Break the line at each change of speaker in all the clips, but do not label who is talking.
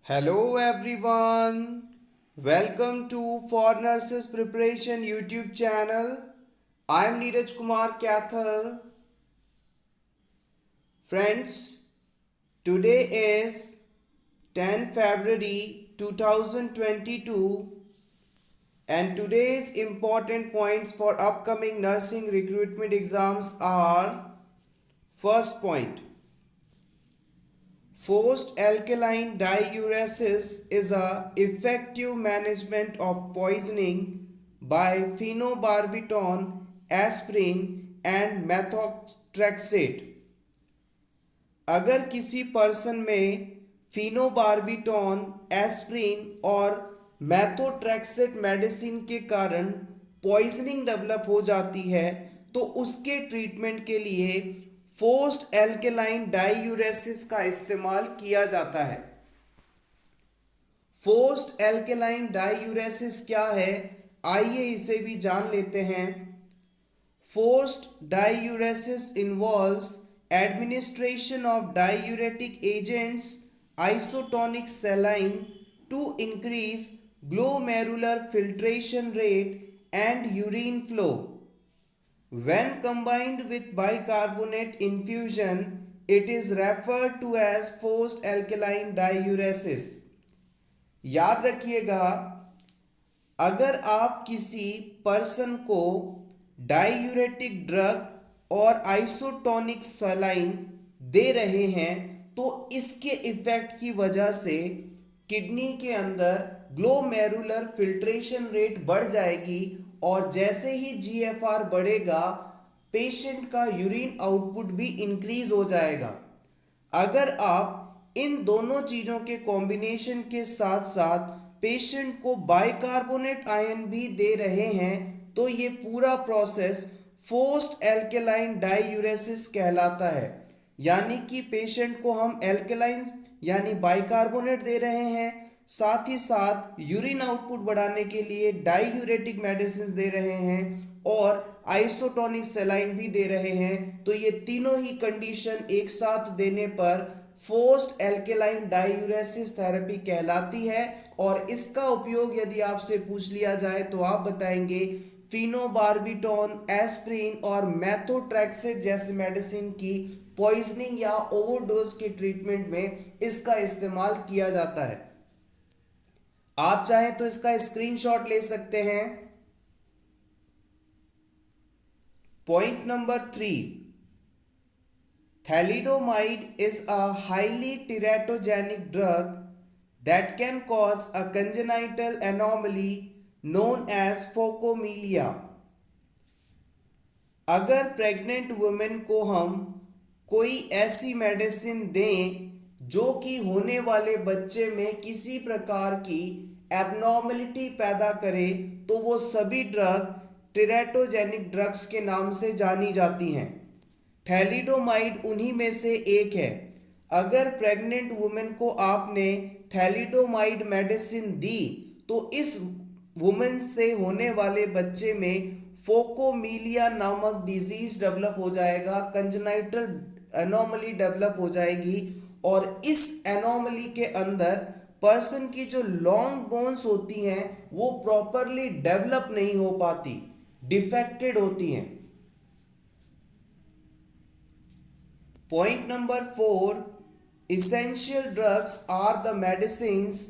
Hello everyone. Welcome to For Nurses Preparation YouTube channel. I am Neeraj Kumar Kathal. Friends, today is 10 February 2022 and today's important points for upcoming nursing recruitment exams are: first point, forced alkaline diuresis is a effective management of poisoning by phenobarbital, aspirin and methotrexate. अगर किसी person में phenobarbitone, aspirin और मैथोट्रेक्सेट medicine के कारण poisoning develop हो जाती है तो उसके ट्रीटमेंट के लिए फोर्स्ड एल्केलाइन डाइयूरेसिस का इस्तेमाल किया जाता है। फोर्स्ड एल्केलाइन डाइयूरेसिस क्या है, आइए इसे भी जान लेते हैं। Forced diuresis involves administration of diuretic agents, isotonic saline, to increase glomerular filtration rate and urine flow. When combined with bicarbonate infusion, it is referred to as forced alkaline diuresis. याद रखिएगा, अगर आप किसी पर्सन को diuretic drug और isotonic saline दे रहे हैं तो इसके इफेक्ट की वजह से किडनी के अंदर ग्लोमेरुलर फिल्ट्रेशन रेट बढ़ जाएगी और जैसे ही जीएफआर बढ़ेगा पेशेंट का यूरिन आउटपुट भी इंक्रीज हो जाएगा। अगर आप इन दोनों चीज़ों के कॉम्बिनेशन के साथ साथ पेशेंट को बाइकार्बोनेट आयन भी दे रहे हैं तो ये पूरा प्रोसेस फोर्स्ड एल्केलाइन डाइयूरेसिस कहलाता है। यानी कि पेशेंट को हम एल्केलाइन यानी बाइकार्बोनेट दे रहे हैं, साथ ही साथ यूरिन आउटपुट बढ़ाने के लिए डाइयूरेटिक मेडिसिन दे रहे हैं और आइसोटोनिक सलाइन भी दे रहे हैं। तो ये तीनों ही कंडीशन एक साथ देने पर फोर्स्ड एल्केलाइन डाइयूरेसिस थेरेपी कहलाती है। और इसका उपयोग यदि आपसे पूछ लिया जाए तो आप बताएंगे फिनोबार्बिटॉन, एस्प्रिन और मैथोट्रेक्सेट जैसे मेडिसिन की पॉइजनिंग या ओवरडोज के ट्रीटमेंट में इसका इस्तेमाल किया जाता है। आप चाहें तो इसका स्क्रीनशॉट ले सकते हैं। Point number 3, thalidomide is a highly teratogenic drug that can cause a congenital anomaly known as phocomelia. अगर प्रेग्नेंट वुमेन को हम कोई ऐसी मेडिसिन दें जो कि होने वाले बच्चे में किसी प्रकार की एबनॉर्मलिटी पैदा करे तो वो सभी ड्रग टेराटोजेनिक ड्रग्स के नाम से जानी जाती हैं। थैलिडोमाइड उन्हीं में से एक है। अगर प्रेग्नेंट वुमेन को आपने थैलिडोमाइड मेडिसिन दी तो इस वुमेन से होने वाले बच्चे में फोकोमीलिया नामक डिजीज डेवलप हो जाएगा, कंजेनाइटल एनोमली डेवलप हो जाएगी और इस एनोमली के अंदर पर्सन की जो लॉन्ग बोन्स होती हैं वो प्रॉपरली डेवलप नहीं हो पाती, डिफेक्टेड होती हैं। Point number 4, essential drugs are the medicines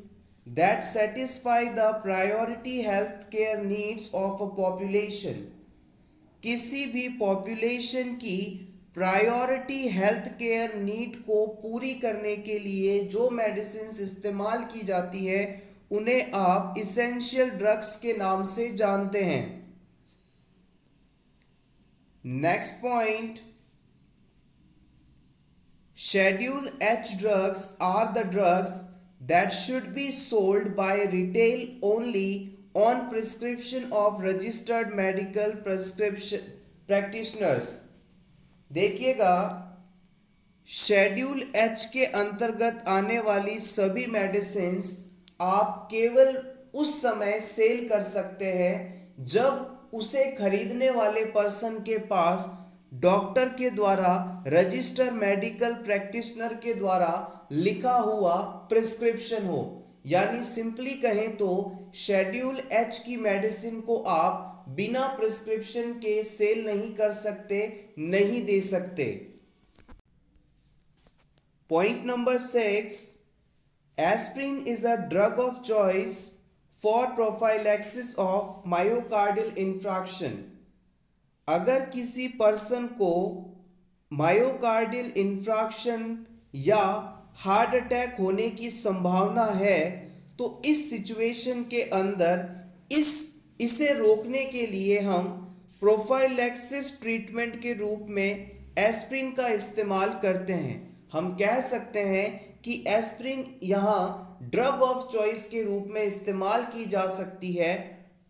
that satisfy the priority health care needs of a population. किसी भी पॉपुलेशन की प्रायोरिटी हेल्थ केयर नीड को पूरी करने के लिए जो मेडिसिन इस्तेमाल की जाती है उन्हें आप इसेंशियल ड्रग्स के नाम से जानते हैं। Next point, Schedule H drugs are the drugs that should be sold by retail only on prescription of registered medical prescription practitioners. देखिएगा, शेड्यूल एच के अंतर्गत आने वाली सभी मेडिसिन्स आप केवल उस समय सेल कर सकते हैं जब उसे खरीदने वाले पर्सन के पास डॉक्टर के द्वारा, रजिस्टर मेडिकल प्रैक्टिशनर के द्वारा लिखा हुआ प्रिस्क्रिप्शन हो। यानी सिंपली कहें तो शेड्यूल एच की मेडिसिन को आप बिना प्रिस्क्रिप्शन के सेल नहीं कर सकते, नहीं दे सकते। Point number 6, aspirin is a drug of choice for prophylaxis of myocardial infraction. अगर किसी पर्सन को मायोकार्डियल इंफ्रैक्शन या हार्ट अटैक होने की संभावना है तो इस सिचुएशन के अंदर इसे रोकने के लिए हम प्रोफाइलैक्सिस ट्रीटमेंट के रूप में एस्प्रिन का इस्तेमाल करते हैं। हम कह सकते हैं कि एस्प्रिन यहाँ ड्रग ऑफ चॉइस के रूप में इस्तेमाल की जा सकती है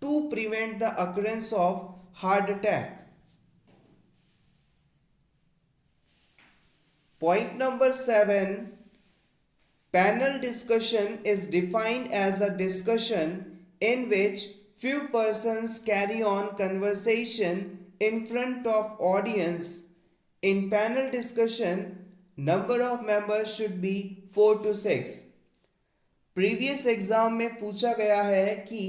to prevent the occurrence of heart attack. Point number 7, panel discussion is defined as a discussion in which few persons carry on conversation in front of audience. In panel discussion, number of members should be 4 to 6. Previous exam में पूछा गया है कि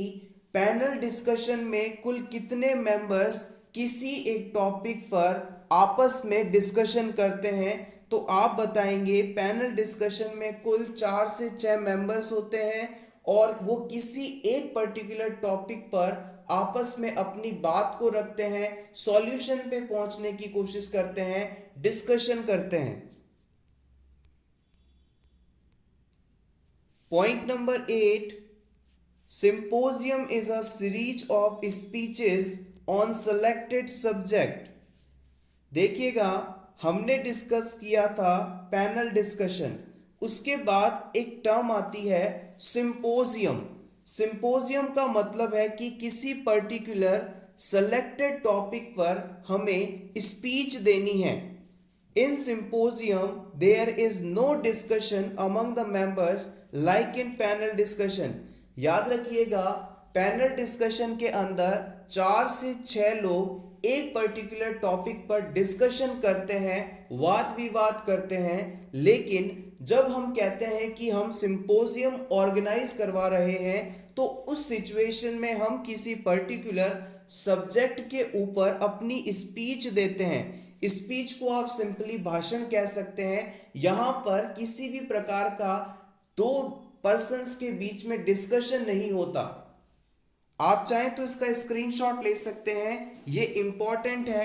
panel discussion में कुल कितने members किसी एक टॉपिक पर आपस में डिस्कशन करते हैं। तो आप बताएंगे पैनल डिस्कशन में कुल 4 से 6 मेंबर्स होते हैं और वो किसी एक पर्टिकुलर टॉपिक पर आपस में अपनी बात को रखते हैं, सॉल्यूशन पे पहुंचने की कोशिश करते हैं, डिस्कशन करते हैं। Point number 8, symposium is a series of speeches on selected subject. देखिएगा, हमने डिस्कस किया था पैनल डिस्कशन, उसके बाद एक टर्म आती है सिंपोजियम। सिंपोजियम का मतलब है कि किसी पर्टिकुलर सेलेक्टेड टॉपिक पर हमें स्पीच देनी है। In symposium there is no discussion among the members like in panel discussion. याद रखिएगा, पैनल डिस्कशन के अंदर 4 से 6 लोग एक पर्टिकुलर टॉपिक पर डिस्कशन करते हैं, वाद विवाद करते हैं। लेकिन जब हम कहते हैं कि हम सिंपोजियम ऑर्गेनाइज करवा रहे हैं तो उस सिचुएशन में हम किसी पर्टिकुलर सब्जेक्ट के ऊपर अपनी स्पीच देते हैं। स्पीच को आप सिंपली भाषण कह सकते हैं। यहाँ पर किसी भी प्रकार का 2 पर्सन्स के बीच में डिस्कशन नहीं होता। आप चाहें तो इसका स्क्रीनशॉट ले सकते हैं, ये इंपॉर्टेंट है।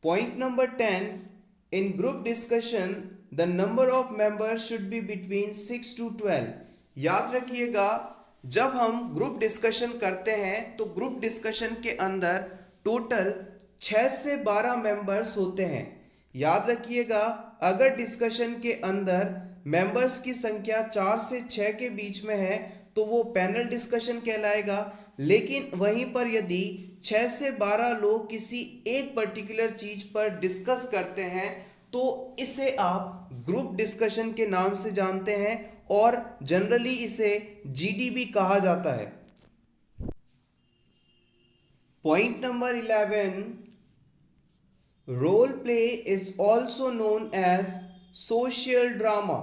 Point number 10, in group discussion the number of members should be between 6 to 12। याद रखिएगा, जब हम ग्रुप डिस्कशन करते हैं तो ग्रुप डिस्कशन के अंदर टोटल 6 से 12 मेंबर्स होते हैं। याद रखिएगा, अगर डिस्कशन के अंदर मेंबर्स की संख्या 4 से 6 के बीच में है तो वो पैनल डिस्कशन कहलाएगा। लेकिन वहीं पर यदि 6 से 12 लोग किसी एक पर्टिकुलर चीज पर डिस्कस करते हैं तो इसे आप ग्रुप डिस्कशन के नाम से जानते हैं और जनरली इसे जीडीबी कहा जाता है। Point number 11, role play is also known as social drama.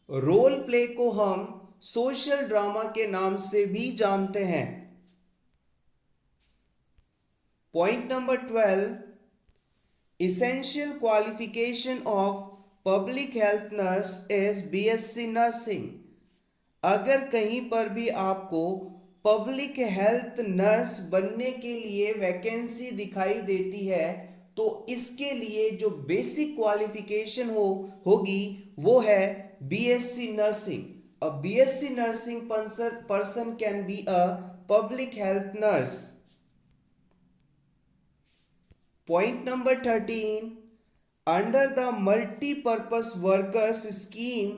Role play को हम सोशल ड्रामा के नाम से भी जानते हैं। Point number 12, essential qualification of public health nurse is BSc nursing. अगर कहीं पर भी आपको पब्लिक हेल्थ नर्स बनने के लिए वैकेंसी दिखाई देती है तो इसके लिए जो बेसिक क्वालिफिकेशन होगी वो है BSc nursing. A BSc nursing person can be a public health nurse. Point number 13, under the multi-purpose workers scheme,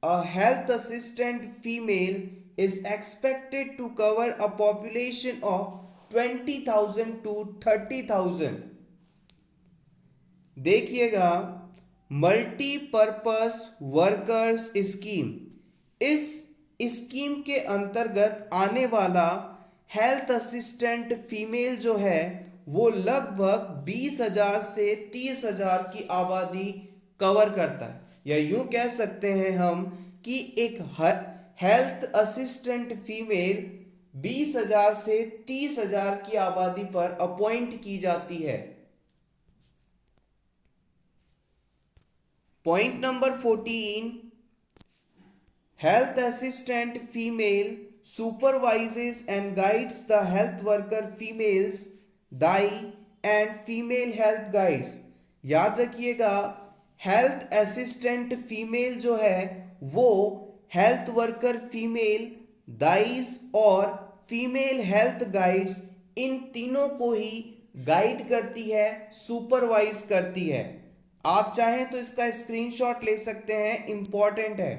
a health assistant female is expected to cover a population of 20,000 to 30,000. देखिएगा, multipurpose workers scheme, इस scheme के अंतर्गत आने वाला health assistant female जो है वो लगभग 20,000 से 30,000 की आबादी कवर करता है, या यूं कह सकते हैं हम कि एक हेल्थ असिस्टेंट फीमेल 20,000 से 30,000 की आबादी पर अपॉइंट की जाती है। Point number 14, health assistant female supervises and guides the health worker females, Dai and female health guides। याद रखिएगा, हेल्थ असिस्टेंट फीमेल जो है वो हेल्थ वर्कर फीमेल, दाइस और फीमेल हेल्थ गाइड्स, इन तीनों को ही गाइड करती है, सुपरवाइज करती है। आप चाहें तो इसका स्क्रीनशॉट ले सकते हैं, इंपॉर्टेंट है।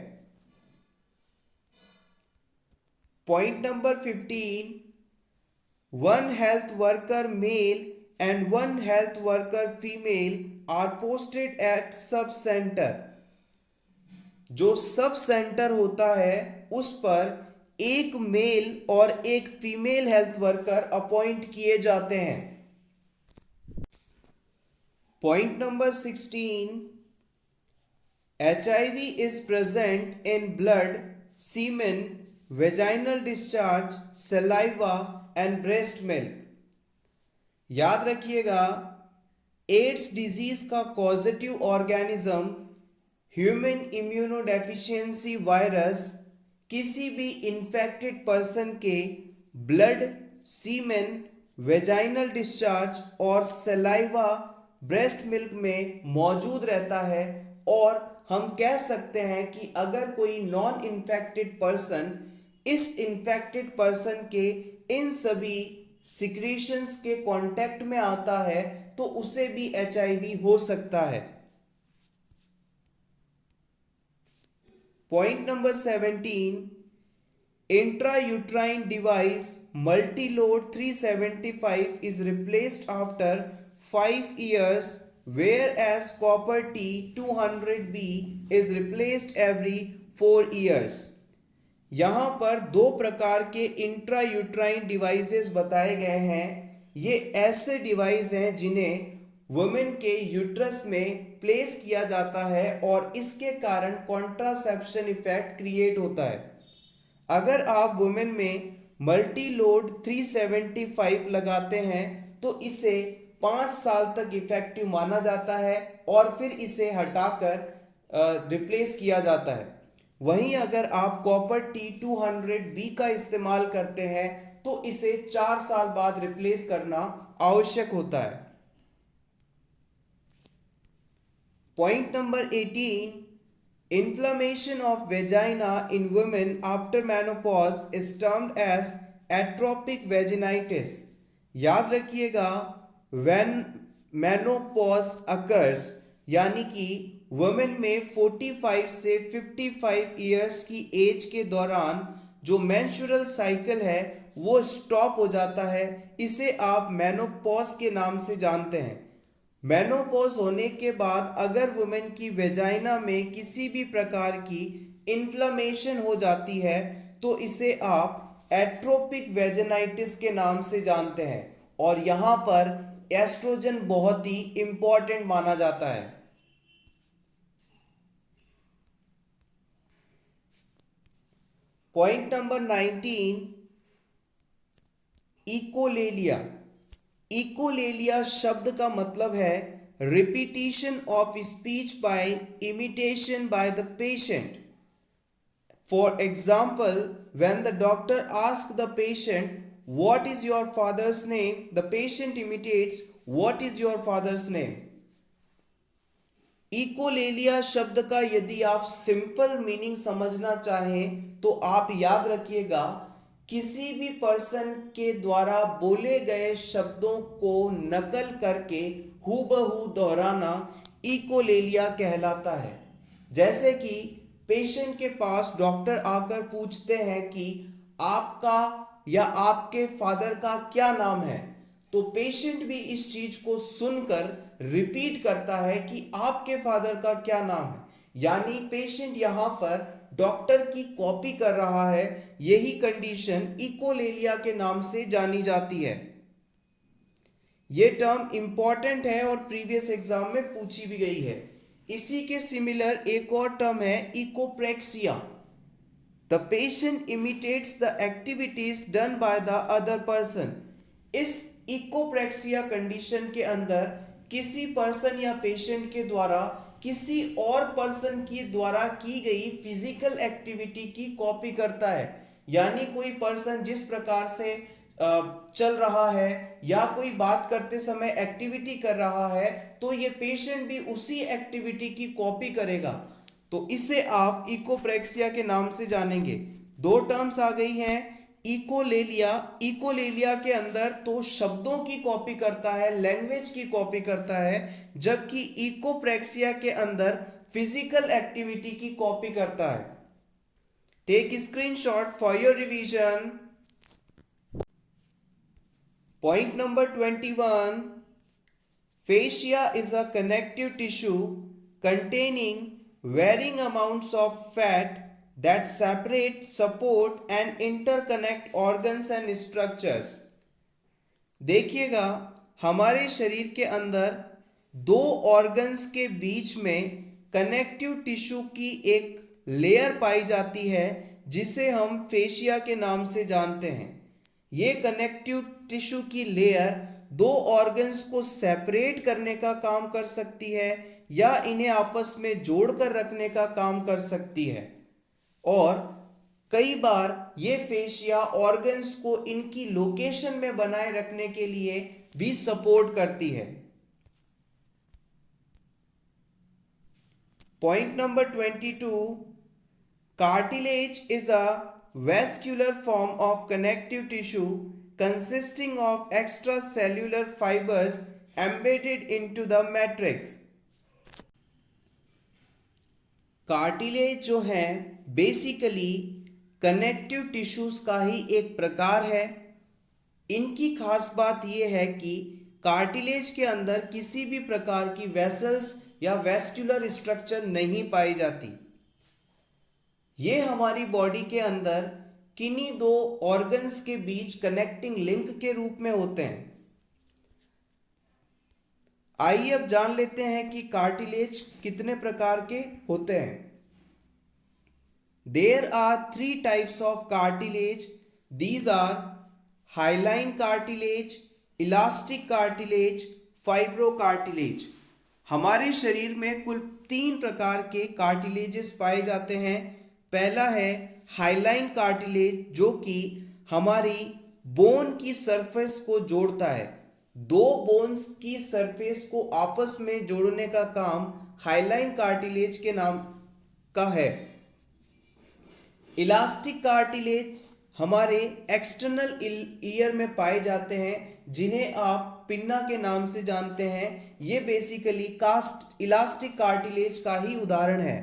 Point number 15, one health worker male and one health worker female are posted at sub centre. जो सब सेंटर होता है उस पर एक मेल और एक फीमेल हेल्थ वर्कर अपॉइंट किए जाते हैं। Point number 16, HIV is present in blood, semen, vaginal discharge, saliva and breast milk। याद रखिएगा, एड्स डिजीज का causative organism human immunodeficiency virus किसी भी इन्फेक्टेड पर्सन के ब्लड, सीमेन, वेजाइनल डिस्चार्ज और सलाइवा, ब्रेस्ट मिल्क में मौजूद रहता है। और हम कह सकते हैं कि अगर कोई नॉन इन्फेक्टेड पर्सन इस इन्फेक्टेड पर्सन के इन सभी सिक्रीशंस के कांटेक्ट में आता है तो उसे भी HIV हो सकता है। Point number 17, intrauterine device Multiload 375 is replaced after 5 years, whereas copper T 200B is replaced every 4 years। यहाँ पर दो प्रकार के इंट्रायूट्राइन डिवाइसेस बताए गए हैं। ये ऐसे डिवाइस हैं जिन्हें वुमेन के यूट्रस में प्लेस किया जाता है और इसके कारण कॉन्ट्रासेप्शन इफेक्ट क्रिएट होता है। अगर आप वुमेन में मल्टी लोड 375 लगाते हैं तो इसे 5 साल तक इफेक्टिव माना जाता है और फिर इसे हटाकर रिप्लेस किया जाता है। वहीं अगर आप कॉपर T200B का इस्तेमाल करते हैं तो इसे 4 साल बाद रिप्लेस करना आवश्यक होता है। Point number 18, inflammation of vagina in women after menopause is termed as atrophic vaginitis. याद रखिएगा, व्हेन मेनोपॉज अकर्स, यानी कि वुमेन में 45 से 55 इयर्स की एज के दौरान जो मेंस्ट्रुअल साइकिल है वो स्टॉप हो जाता है, इसे आप मेनोपॉज के नाम से जानते हैं। मेनोपॉज होने के बाद अगर वुमेन की वेजाइना में किसी भी प्रकार की इन्फ्लेमेशन हो जाती है तो इसे आप एट्रोपिक वेजिनाइटिस के नाम से जानते हैं और यहाँ पर एस्ट्रोजन बहुत ही इंपॉर्टेंट माना जाता है। Point number 19, echolalia. इकोलेलिया शब्द का मतलब है repetition of speech bye imitation by the patient. For example, when the doctor ask the patient what is your father's name, the patient imitates what is your father's name. Echolalia शब्द का यदि आप simple meaning समझना चाहें तो आप याद रखिएगा, किसी भी पर्सन के द्वारा बोले गए शब्दों को नकल करके हूबहू दोहराना इकोलेलिया कहलाता है। जैसे कि पेशेंट के पास डॉक्टर आकर पूछते हैं कि आपका या आपके फादर का क्या नाम है, तो पेशेंट भी इस चीज को सुनकर रिपीट करता है कि आपके फादर का क्या नाम है, यानी पेशेंट यहां पर डॉक्टर की कॉपी कर रहा है। यही कंडीशन इकोलेलिया के नाम से जानी जाती है। ये टर्म इंपॉर्टेंट है और प्रीवियस एग्जाम में पूछी भी गई है। इसी के सिमिलर एक और टर्म है echopraxia. The patient imitates the activities done by the other person. इस इकोप्रेक्सिया कंडीशन के अंदर किसी पर्सन या पेशेंट के द्वारा किसी और पर्सन की द्वारा की गई फिजिकल एक्टिविटी की कॉपी करता है, यानी कोई पर्सन जिस प्रकार से चल रहा है या कोई बात करते समय एक्टिविटी कर रहा है, तो ये पेशेंट भी उसी एक्टिविटी की कॉपी करेगा। तो इसे आप इकोप्रेक्सिया के नाम से जानेंगे। दो टर्म्स आ गई हैं, इकोलेलिया। इकोलेलिया के अंदर तो शब्दों की कॉपी करता है, लैंग्वेज की कॉपी करता है, जबकि इकोप्रेक्सिया के अंदर फिजिकल एक्टिविटी की कॉपी करता है। Take screenshot for your revision. Point number 21. Fascia is a connective tissue containing varying amounts of fat that separate, support and interconnect organs and structures. देखिएगा, हमारे शरीर के अंदर दो ऑर्गन्स के बीच में कनेक्टिव टिश्यू की एक लेयर पाई जाती है जिसे हम फेशिया के नाम से जानते हैं। ये कनेक्टिव टिश्यू की लेयर दो ऑर्गन्स को सेपरेट करने का काम कर सकती है या इन्हें आपस में जोड़कर रखने का काम कर सकती है, और कई बार ये फेशिया ऑर्गन्स को इनकी लोकेशन में बनाए रखने के लिए भी सपोर्ट करती है। Point number 22. Cartilage is a vascular form of connective tissue consisting of extracellular fibers embedded into the matrix. Cartilage जो है बेसिकली कनेक्टिव टिश्यूज का ही एक प्रकार है। इनकी खास बात यह है कि कार्टिलेज के अंदर किसी भी प्रकार की वेसल्स या वेस्कुलर स्ट्रक्चर नहीं पाई जाती। ये हमारी बॉडी के अंदर किन्हीं दो ऑर्गन्स के बीच कनेक्टिंग लिंक के रूप में होते हैं। आइए अब जान लेते हैं कि कार्टिलेज कितने प्रकार के होते हैं। There are 3 types of cartilage. These are hyaline cartilage, elastic cartilage, fibro cartilage. हमारे शरीर में कुल 3 प्रकार के कार्टिलेजेस पाए जाते हैं। पहला है हाइलाइन कार्टिलेज, जो कि हमारी बोन की सरफेस को जोड़ता है। दो बोन्स की सरफेस को आपस में जोड़ने का काम हाइलाइन कार्टिलेज के नाम का है। इलास्टिक कार्टिलेज हमारे एक्सटर्नल ईयर में पाए जाते हैं, जिन्हें आप पिन्ना के नाम से जानते हैं। ये बेसिकली कास्ट इलास्टिक कार्टिलेज का ही उदाहरण है।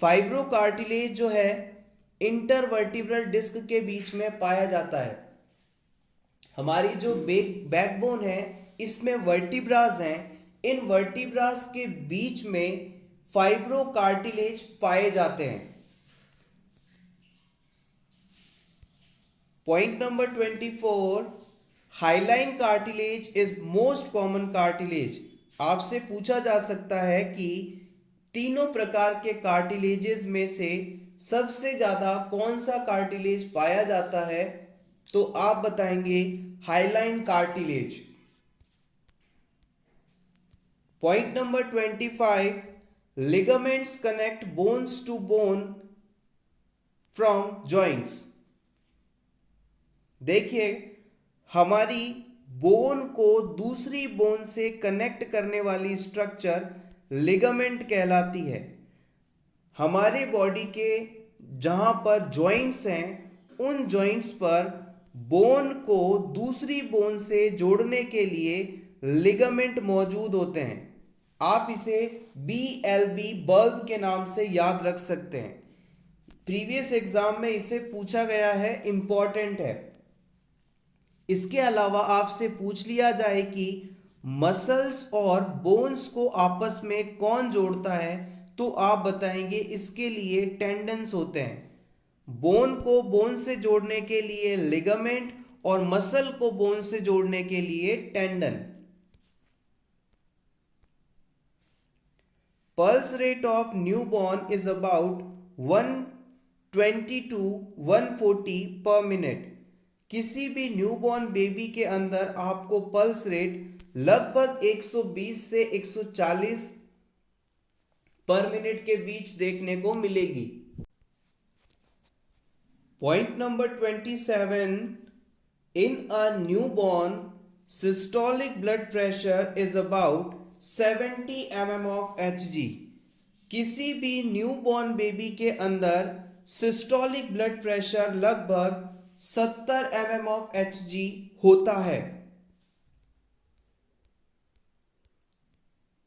फाइब्रो कार्टिलेज जो है इंटरवर्टिब्रल डिस्क के बीच में पाया जाता है। हमारी जो बैकबोन है इसमें वर्टिब्रास हैं। इन वर्टिब्रास के बीच में फाइब्रो कार्टिलेज पाए जाते हैं। Point number 24. Hyaline cartilage is most common cartilage. आपसे पूछा जा सकता है कि तीनों प्रकार के कार्टिलेजेस में से सबसे ज्यादा कौन सा कार्टिलेज पाया जाता है, तो आप बताएंगे hyaline cartilage. Point number 25. Ligaments connect bones to bone from joints. देखिए, हमारी बोन को दूसरी बोन से कनेक्ट करने वाली स्ट्रक्चर लिगामेंट कहलाती है। हमारे बॉडी के जहाँ पर जॉइंट्स हैं, उन जॉइंट्स पर बोन को दूसरी बोन से जोड़ने के लिए लिगामेंट मौजूद होते हैं। आप इसे BLB बल्ब के नाम से याद रख सकते हैं। प्रीवियस एग्जाम में इसे पूछा गया है, इंपॉर्टेंट है। इसके अलावा आपसे पूछ लिया जाए कि मसल्स और बोन्स को आपस में कौन जोड़ता है, तो आप बताएंगे इसके लिए टेंडन्स होते हैं। बोन को बोन से जोड़ने के लिए लिगामेंट और मसल को बोन से जोड़ने के लिए tendon. Pulse rate of newborn is about 120 to 140 पर मिनट। किसी भी न्यूबॉर्न बेबी के अंदर आपको पल्स रेट लगभग 120 से 140 पर मिनट के बीच देखने को मिलेगी। Point number 27, in a newborn systolic blood pressure is about 70 mm of Hg। किसी भी न्यूबॉर्न बेबी के अंदर सिस्टोलिक ब्लड प्रेशर लगभग 70 mm of Hg होता है।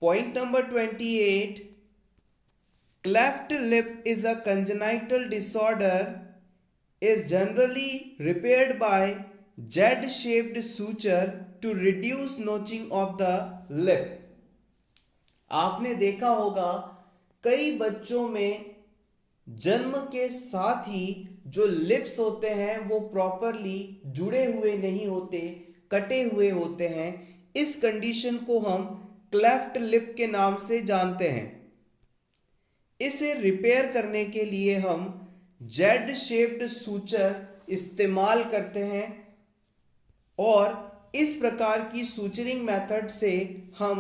Point number 28, cleft lip is a congenital disorder is generally repaired by Z-shaped suture to reduce notching of the lip। आपने देखा होगा कई बच्चों में जन्म के साथ ही जो लिप्स होते हैं वो प्रॉपरली जुड़े हुए नहीं होते, कटे हुए होते हैं। इस कंडीशन को हम क्लेफ्ट लिप के नाम से जानते हैं। इसे रिपेयर करने के लिए हम जेड शेप्ड सूचर इस्तेमाल करते हैं और इस प्रकार की सूचरिंग मेथड से हम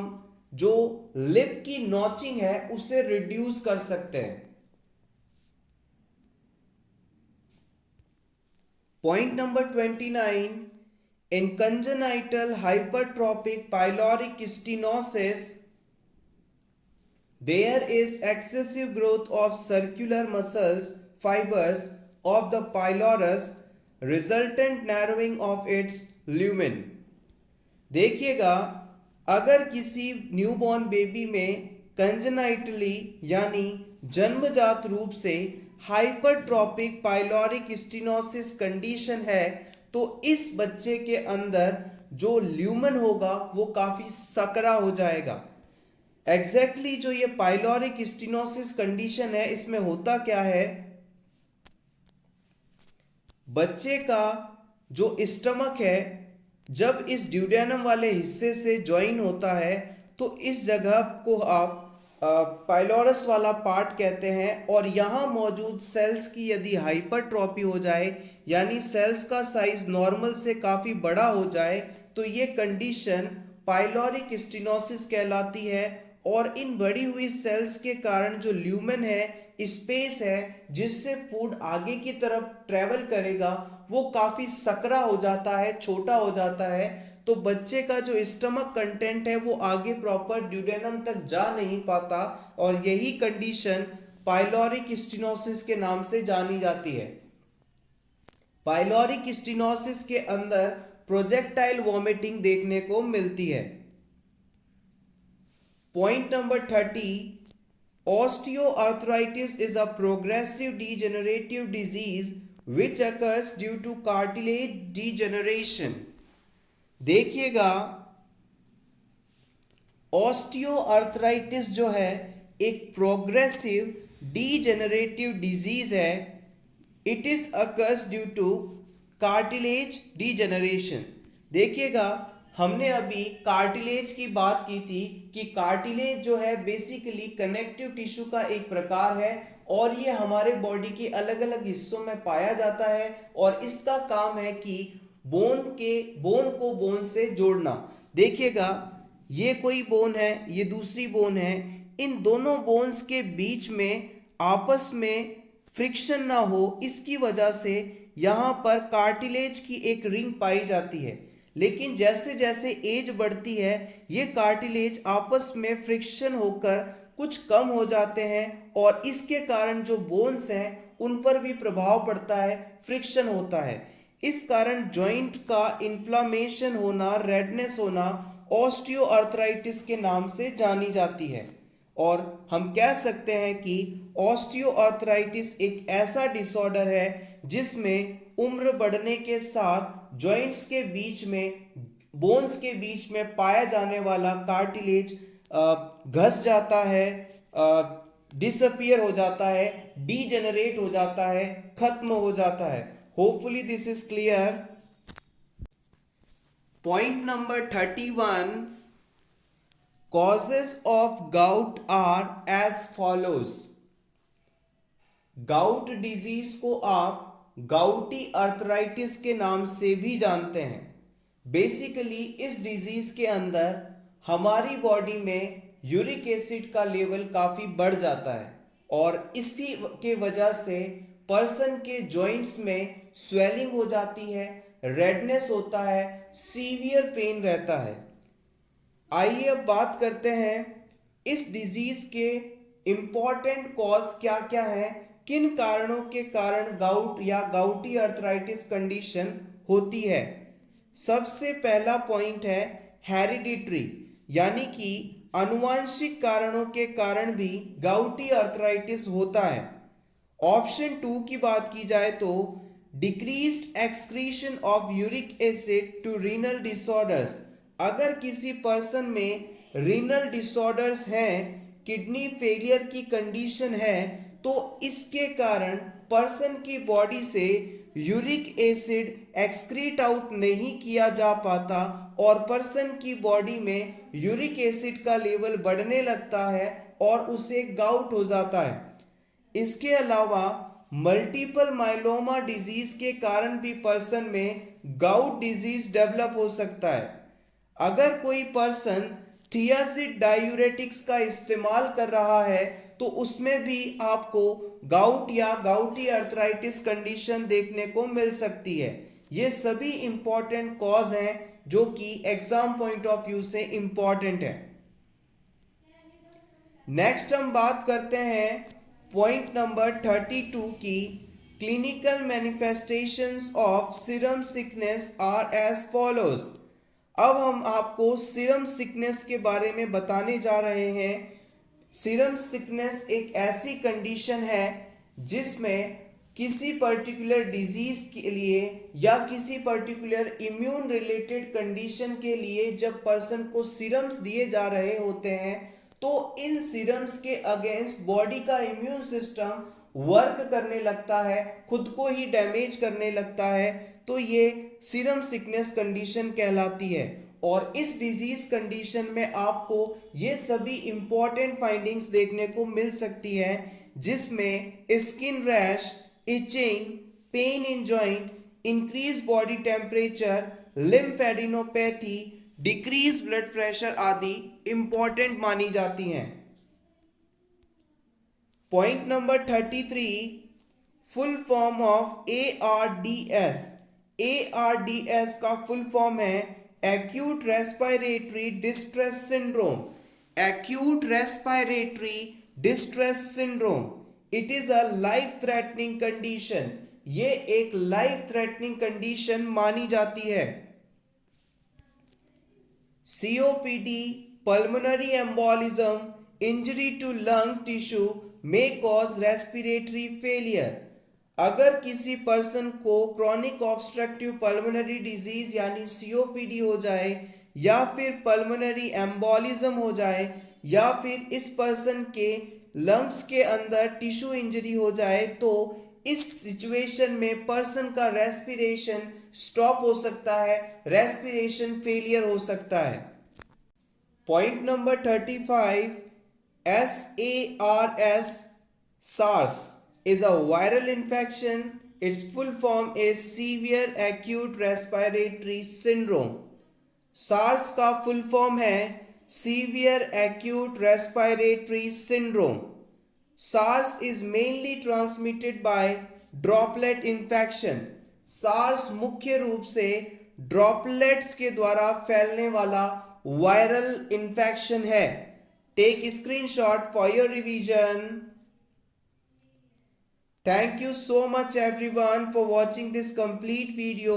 जो लिप की नॉचिंग है उसे रिड्यूस कर सकते हैं। Point number 29, in congenital हाइपरट्रॉपिक pyloric stenosis there is excessive growth of circular muscles fibers of the pylorus resultant narrowing of its lumen। देखिएगा अगर किसी न्यूबॉर्न बेबी में कंजेनाइटली यानी जन्मजात रूप से हाइपरट्रॉपिक पाइलोरिक स्टेनोसिस कंडीशन है तो इस बच्चे के अंदर जो ल्यूमन होगा वो काफ़ी सकरा हो जाएगा। एग्जैक्टली जो ये पाइलोरिक स्टेनोसिस कंडीशन है इसमें होता क्या है, बच्चे का जो स्टमक है जब इस ड्यूडेनम वाले हिस्से से ज्वाइन होता है तो इस जगह को आप पाइलोरस वाला पार्ट कहते हैं और यहाँ मौजूद सेल्स की यदि हाइपरट्रॉफी हो जाए यानी सेल्स का साइज नॉर्मल से काफ़ी बड़ा हो जाए तो ये कंडीशन पाइलोरिक स्टेनोसिस कहलाती है। और इन बढ़ी हुई सेल्स के कारण जो ल्यूमेन है, स्पेस है जिससे फूड आगे की तरफ ट्रेवल करेगा वो काफ़ी सकरा हो जाता है, छोटा हो जाता है। तो बच्चे का जो स्टमक कंटेंट है वो आगे प्रॉपर ड्यूडेनम तक जा नहीं पाता और यही कंडीशन पाइलोरिक स्टेनोसिस के नाम से जानी जाती है। पाइलोरिक स्टेनोसिस के अंदर प्रोजेक्टाइल वॉमिटिंग देखने को मिलती है। Point number 30, osteoarthritis is a progressive degenerative disease which occurs due to cartilage degeneration। देखिएगा ऑस्टियोआर्थराइटिस जो है एक प्रोग्रेसिव डीजेनरेटिव डिजीज है। It is occurs due two cartilage degeneration. देखिएगा हमने अभी कार्टिलेज की बात की थी कि कार्टिलेज जो है बेसिकली कनेक्टिव टिश्यू का एक प्रकार है और ये हमारे बॉडी के अलग अलग हिस्सों में पाया जाता है और इसका काम है कि बोन को बोन से जोड़ना। देखिएगा ये कोई बोन है, ये दूसरी बोन है, इन दोनों बोन्स के बीच में आपस में फ्रिक्शन ना हो इसकी वजह से यहाँ पर कार्टिलेज की एक रिंग पाई जाती है। लेकिन जैसे जैसे एज बढ़ती है ये कार्टिलेज आपस में फ्रिक्शन होकर कुछ कम हो जाते हैं और इसके कारण जो बोन्स हैं उन पर भी प्रभाव पड़ता है, फ्रिक्शन होता है। इस कारण जॉइंट का इन्फ्लामेशन होना, रेडनेस होना ऑस्टियोआर्थराइटिस के नाम से जानी जाती है। और हम कह सकते हैं कि ऑस्टियोआर्थराइटिस एक ऐसा डिसऑर्डर है जिसमें उम्र बढ़ने के साथ जॉइंट्स के बीच में, बोन्स के बीच में पाया जाने वाला कार्टिलेज घस जाता है, डिसअपियर हो जाता है, डीजेनरेट हो जाता है, खत्म हो जाता है। Hopefully this is clear. Point number 31, causes of gout are as follows। Gout disease को आप गाउटी अर्थराइटिस के नाम से भी जानते हैं। बेसिकली इस डिजीज के अंदर हमारी बॉडी में यूरिक एसिड का लेवल काफ़ी बढ़ जाता है और इसी के वजह से पर्सन के जॉइंट्स में स्वेलिंग हो जाती है, रेडनेस होता है, सीवियर पेन रहता है। आइए अब बात करते हैं इस डिजीज के इम्पॉर्टेंट कॉज क्या क्या है, किन कारणों के कारण गाउट या गाउटी अर्थराइटिस कंडीशन होती है। सबसे पहला पॉइंट है हेरिडिटरी, यानी कि आनुवांशिक कारणों के कारण भी गाउटी अर्थराइटिस होता है। ऑप्शन 2 की बात की जाए तो decreased excretion of uric acid to renal disorders. अगर किसी पर्सन में रीनल डिसऑर्डर्स हैं, किडनी फेलियर की कंडीशन है, तो इसके कारण पर्सन की बॉडी से यूरिक एसिड एक्सक्रीट आउट नहीं किया जा पाता और पर्सन की बॉडी में यूरिक एसिड का लेवल बढ़ने लगता है और उसे गाउट हो जाता है। इसके अलावा मल्टीपल माइलोमा डिजीज के कारण भी पर्सन में गाउट डिजीज डेवलप हो सकता है। अगर कोई पर्सन थियाजिड डायूरेटिक्स का इस्तेमाल कर रहा है तो उसमें भी आपको गाउट या गाउटी अर्थराइटिस कंडीशन देखने को मिल सकती है। ये सभी इंपॉर्टेंट कॉज हैं जो कि एग्जाम पॉइंट ऑफ व्यू से इंपॉर्टेंट है। नेक्स्ट हम बात करते हैं पॉइंट नंबर 32 की, clinical manifestations of serum sickness are as follows. अब हम आपको सीरम सिकनेस के बारे में बताने जा रहे हैं। सीरम सिकनेस एक ऐसी कंडीशन है जिसमें किसी पर्टिकुलर डिजीज के लिए या किसी पर्टिकुलर इम्यून रिलेटेड कंडीशन के लिए जब पर्सन को सीरम्स दिए जा रहे होते हैं तो इन सीरम्स के अगेंस्ट बॉडी का इम्यून सिस्टम वर्क करने लगता है, खुद को ही डैमेज करने लगता है, तो ये सीरम सिकनेस कंडीशन कहलाती है। और इस डिजीज कंडीशन में आपको ये सभी इंपॉर्टेंट फाइंडिंग्स देखने को मिल सकती है, जिसमें skin rash, itching, pain in joint, increase body temperature, lymphadenopathy, decrease blood pressure आदि इंपॉर्टेंट मानी जाती हैं। Point number 33, full form of ARDS। ARDS का फुल फॉर्म है acute respiratory distress syndrome. Acute respiratory distress syndrome, it is a life threatening condition. ये एक life threatening condition मानी जाती है। COPD, pulmonary embolism, injury to lung tissue may cause respiratory failure। अगर किसी person को chronic obstructive pulmonary disease यानी COPD हो जाए या फिर पल्मोनरी एम्बोलिज्म हो जाए या फिर इस पर्सन के लंग्स के अंदर टिश्यू इंजरी हो जाए तो इस सिचुएशन में पर्सन का रेस्पिरेशन स्टॉप हो सकता है, रेस्पिरेशन फेलियर हो सकता है। Point number 35, SARS, SARS is a viral infection. Its full form is severe acute respiratory syndrome. SARS का full form है severe acute respiratory syndrome. SARS is mainly transmitted by droplet infection. SARS मुख्य रूप से droplets के द्वारा फैलने वाला viral infection है। Take screenshot for your revision. Thank you so much everyone for watching this complete video.